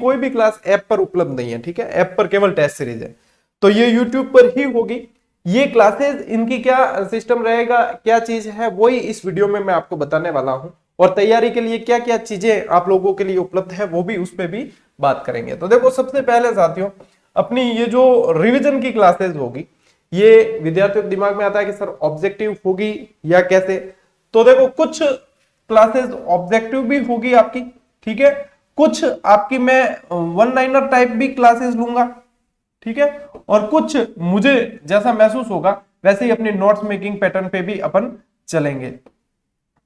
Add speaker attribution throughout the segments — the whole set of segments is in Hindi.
Speaker 1: कोई भी क्लास ऐप पर उपलब्ध नहीं है, ठीक है, ऐप पर केवल टेस्ट सीरीज है, तो ये यूट्यूब पर ही होगी। ये क्लासेस इनकी क्या सिस्टम रहेगा, क्या चीज है, वही इस वीडियो में मैं आपको बताने वाला हूं, और तैयारी के लिए क्या क्या चीजें आप लोगों के लिए उपलब्ध है वो भी उस पर भी बात करेंगे। तो देखो सबसे पहले साथियों, अपनी ये जो रिवीजन की क्लासेस होगी, ये विद्यार्थियों के दिमाग में आता है कि सर ऑब्जेक्टिव होगी या कैसे। तो देखो कुछ क्लासेस ऑब्जेक्टिव भी होगी आपकी, ठीक है, कुछ आपकी मैं वन लाइनर टाइप भी क्लासेस लूंगा, ठीक है, और कुछ मुझे जैसा महसूस होगा वैसे ही अपनी नोट्स मेकिंग पैटर्न पे भी अपन चलेंगे,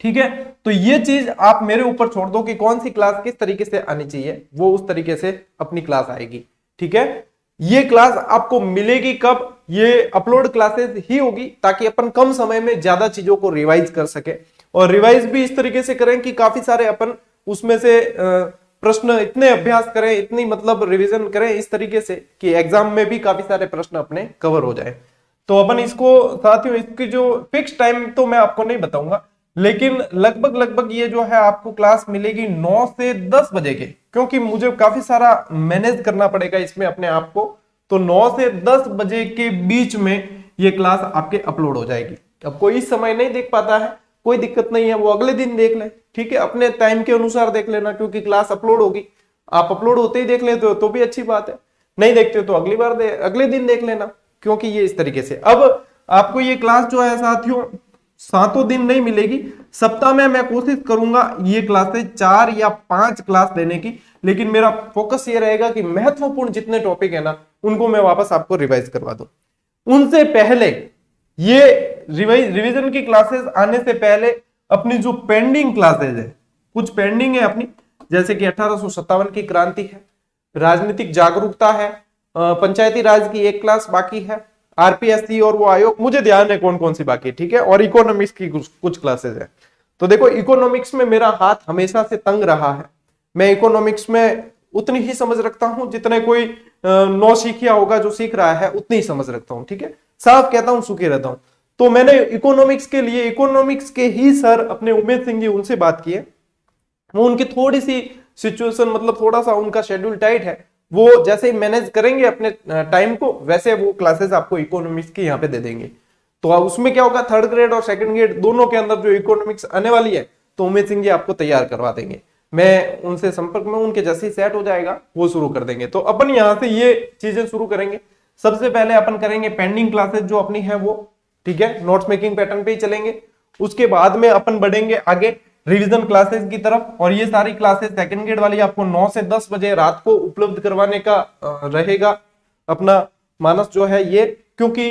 Speaker 1: ठीक है। तो ये चीज आप मेरे ऊपर छोड़ दो कि कौन सी क्लास किस तरीके से आनी चाहिए, वो उस तरीके से अपनी क्लास आएगी, ठीक है। ये क्लास आपको मिलेगी कब, ये अपलोड क्लासेस ही होगी, ताकि अपन कम समय में ज्यादा चीजों को रिवाइज कर सके, और रिवाइज भी इस तरीके से करें कि काफी सारे अपन उसमें से प्रश्न इतने अभ्यास करें, इतनी मतलब रिवीजन करें इस तरीके से कि एग्जाम में भी काफी सारे प्रश्न अपने कवर हो जाए। तो अपन इसको साथियों, इसकी जो फिक्स टाइम तो मैं आपको नहीं बताऊंगा, लेकिन लगभग ये जो है आपको क्लास मिलेगी 9 से 10 बजे के, क्योंकि मुझे काफी सारा मैनेज करना पड़ेगा इसमें अपने आप को। तो 9 से 10 बजे के बीच में ये क्लास आपके अपलोड हो जाएगी। अब कोई इस समय नहीं देख पाता है, कोई दिक्कत नहीं है, वो अगले दिन देख ले, ठीक है, अपने टाइम के अनुसार देख लेना, क्योंकि क्लास अपलोड होगी, आप अपलोड होते ही देख लेते हो तो भी अच्छी बात है, नहीं देखते हो तो अगली बार अगले दिन देख लेना, क्योंकि ये इस तरीके से। अब आपको ये क्लास जो है साथियों 7 दिन नहीं मिलेगी, सप्ताह में मैं कोशिश करूंगा ये क्लासेस 4 या 5 क्लास देने की, लेकिन मेरा फोकस ये रहेगा कि महत्वपूर्ण जितने टॉपिक है ना उनको मैं वापस आपको रिवाइज करवा दूं। उनसे पहले ये रिवीजन की क्लासेस आने से पहले अपनी जो पेंडिंग क्लासेस है, कुछ पेंडिंग है अपनी, जैसे कि 1857 की क्रांति है, राजनीतिक जागरूकता है, पंचायती राज की एक क्लास बाकी है, आरपीएससी और वो आयोग मुझे ध्यान है कौन कौन सी बाकी है, ठीक है, और इकोनॉमिक्स की कुछ क्लासेस है। तो देखो इकोनॉमिक्स में मेरा हाथ हमेशा से तंग रहा है, मैं इकोनॉमिक्स में उतनी ही समझ रखता हूं जितने कोई नौ सीखिया होगा जो सीख रहा है उतनी ही समझ रखता हूं, ठीक है, साफ कहता हूं, सुखी रहता हूं। तो मैंने इकोनॉमिक्स के लिए इकोनॉमिक्स के ही सर अपने उमेश सिंह जी, उनसे बात की है, वो उनकी थोड़ी सी सिचुएशन मतलब थोड़ा सा उनका शेड्यूल टाइट है, वो जैसे ही मैनेज करेंगे अपने टाइम को वैसे वो क्लासेस आपको इकोनॉमिक्स की यहाँ पे दे देंगे। तो उसमें क्या होगा, थर्ड ग्रेड और सेकंड ग्रेड दोनों के अंदर जो इकोनॉमिक्स आने वाली है तो उमेश सिंह जी आपको तैयार करवा देंगे, मैं उनसे संपर्क में, उनके जैसे ही सेट हो जाएगा वो शुरू कर देंगे। तो अपन यहाँ से ये चीजें शुरू करेंगे। सबसे पहले अपन करेंगे पेंडिंग क्लासेस जो अपनी है वो, ठीक है, नोट्स मेकिंग पैटर्न पे ही चलेंगे। उसके बाद में अपन बढ़ेंगे आगे रिवीजन क्लासेस की तरफ, और ये सारी क्लासेस सेकंड ग्रेड वाली आपको 9 से 10 बजे रात को उपलब्ध करवाने का रहेगा अपना मानस जो है ये, क्योंकि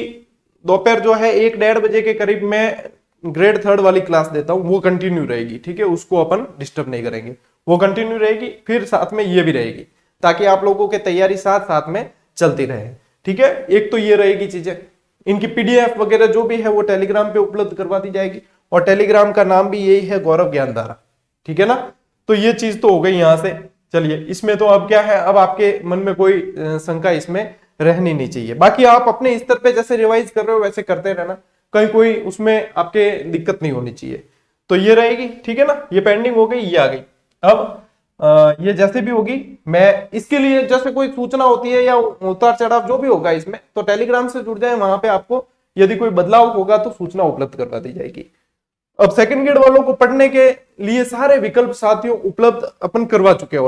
Speaker 1: दोपहर जो है 1-1:30 बजे के करीब में ग्रेड थर्ड वाली क्लास देता हूं, वो कंटिन्यू रहेगी, ठीक है, उसको अपन डिस्टर्ब नहीं करेंगे, वो कंटिन्यू रहेगी, फिर साथ में ये भी रहेगी, ताकि आप लोगों की तैयारी साथ साथ में चलती रहे, ठीक है। एक तो ये रहेगी चीजें, इनकी पीडीएफ वगैरह जो भी है वो टेलीग्राम पे उपलब्ध करवा दी जाएगी, और टेलीग्राम का नाम भी यही है, गौरव ज्ञानधारा, ठीक है ना। तो ये चीज तो हो गई यहां से। चलिए इसमें तो अब क्या है, अब आपके मन में कोई शंका इसमें रहनी नहीं चाहिए। बाकी आप अपने स्तर पे जैसे रिवाइज कर रहे हो वैसे करते रहना, कहीं कोई उसमें आपके दिक्कत नहीं होनी चाहिए। तो ये रहेगी, ठीक है ना, ये पेंडिंग हो गई, ये आ गई। अब ये जैसे भी होगी, मैं इसके लिए जैसे कोई सूचना होती है या उतार चढ़ाव जो भी होगा इसमें, तो टेलीग्राम से जुड़ जाए, वहां पे आपको यदि कोई बदलाव होगा तो सूचना उपलब्ध करवा दी जाएगी। अब सेकंड ग्रेड वालों को पढ़ने के लिए सारे विकल्प साथियों उपलब्ध अपन करवा चुके हैं।